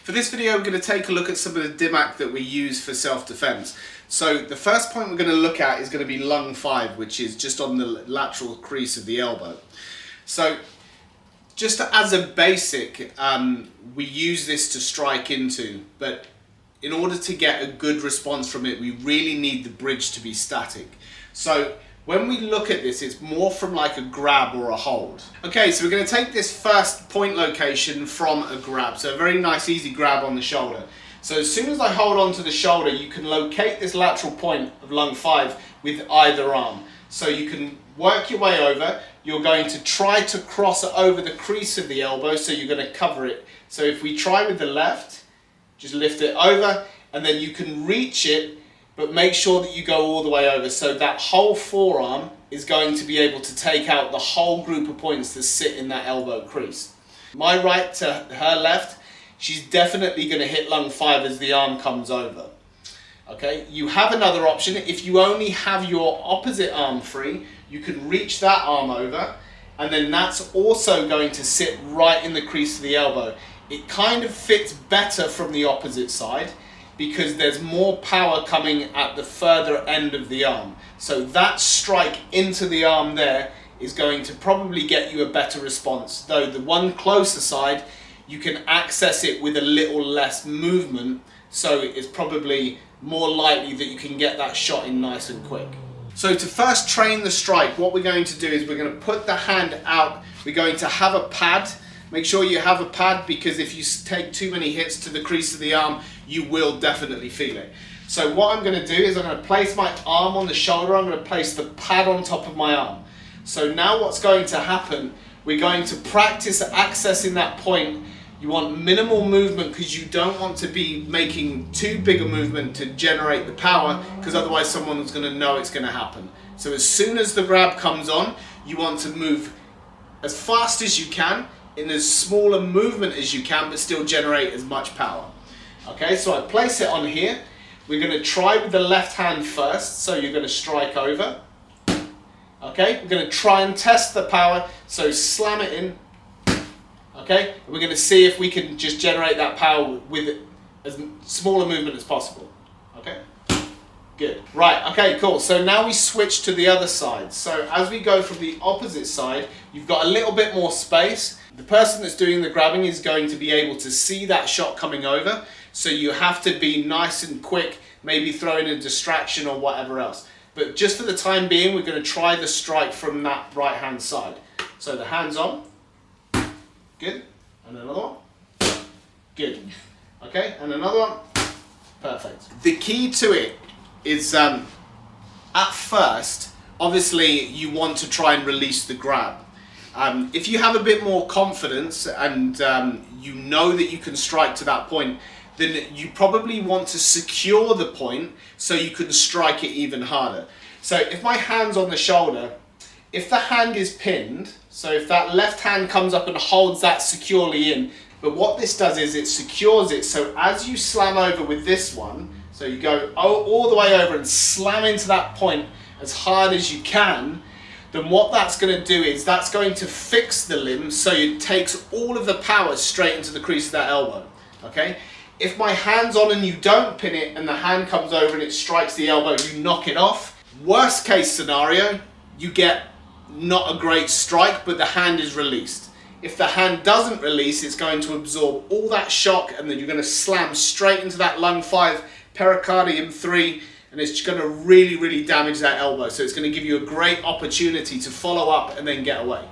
For this video, we're going to take a look at some of the DMAC that we use for self-defense. So the first point we're going to look at is going to be lung 5, which is just on the lateral crease of the elbow. So just as a basic, we use this to strike into, but in order to get a good response from it, we really need the bridge to be static. So when we look at this, it's more from like a grab or a hold. Okay, so we're going to take this first point location from a grab. So a very nice, easy grab on the shoulder. So as soon as I hold on to the shoulder, you can locate this lateral point of lung 5 with either arm. So you can work your way over. You're going to try to cross it over the crease of the elbow, so you're going to cover it. So if we try with the left, just lift it over, and then you can reach it, but make sure that you go all the way over. So that whole forearm is going to be able to take out the whole group of points that sit in that elbow crease. My right to her left, she's definitely going to hit lung 5 as the arm comes over. Okay, you have another option. If you only have your opposite arm free, you can reach that arm over, and then that's also going to sit right in the crease of the elbow. It kind of fits better from the opposite side because there's more power coming at the further end of the arm. So that strike into the arm there is going to probably get you a better response. Though the one closer side, you can access it with a little less movement, so it's probably more likely that you can get that shot in nice and quick. So to first train the strike, what we're going to do is we're going to put the hand out. We're going to have a pad. Make sure you have a pad, because if you take too many hits to the crease of the arm, you will definitely feel it. So what I'm going to do is I'm going to place my arm on the shoulder. I'm going to place the pad on top of my arm. So now what's going to happen, we're going to practice accessing that point. You want minimal movement because you don't want to be making too big a movement to generate the power, because otherwise someone's going to know it's going to happen. So as soon as the grab comes on, you want to move as fast as you can, in as small a movement as you can, but still generate as much power. Okay, so I place it on here. We're going to try with the left hand first, so you're going to strike over. Okay, we're going to try and test the power, so slam it in. Okay, and we're going to see if we can just generate that power with as small a movement as possible. Okay, good. Right, okay, cool. So now we switch to the other side. So as we go from the opposite side, you've got a little bit more space. The person that's doing the grabbing is going to be able to see that shot coming over, so you have to be nice and quick, maybe throw in a distraction or whatever else. But just for the time being, we're going to try the strike from that right hand side. So the hands on, good, and another one, good, okay, and another one, perfect. The key to it is at first, obviously you want to try and release the grab. If you have a bit more confidence and you know that you can strike to that point, then you probably want to secure the point so you can strike it even harder. So if my hand's on the shoulder, if the hand is pinned, so if that left hand comes up and holds that securely in, but what this does is it secures it, so as you slam over with this one, so you go all the way over and slam into that point as hard as you can, then what that's going to do is that's going to fix the limb, so it takes all of the power straight into the crease of that elbow. Okay? If my hand's on and you don't pin it and the hand comes over and it strikes the elbow, you knock it off. Worst case scenario, you get not a great strike, but the hand is released. If the hand doesn't release, it's going to absorb all that shock, and then you're going to slam straight into that lung 5, pericardium 3, and it's going to really, really damage that elbow. So it's going to give you a great opportunity to follow up and then get away.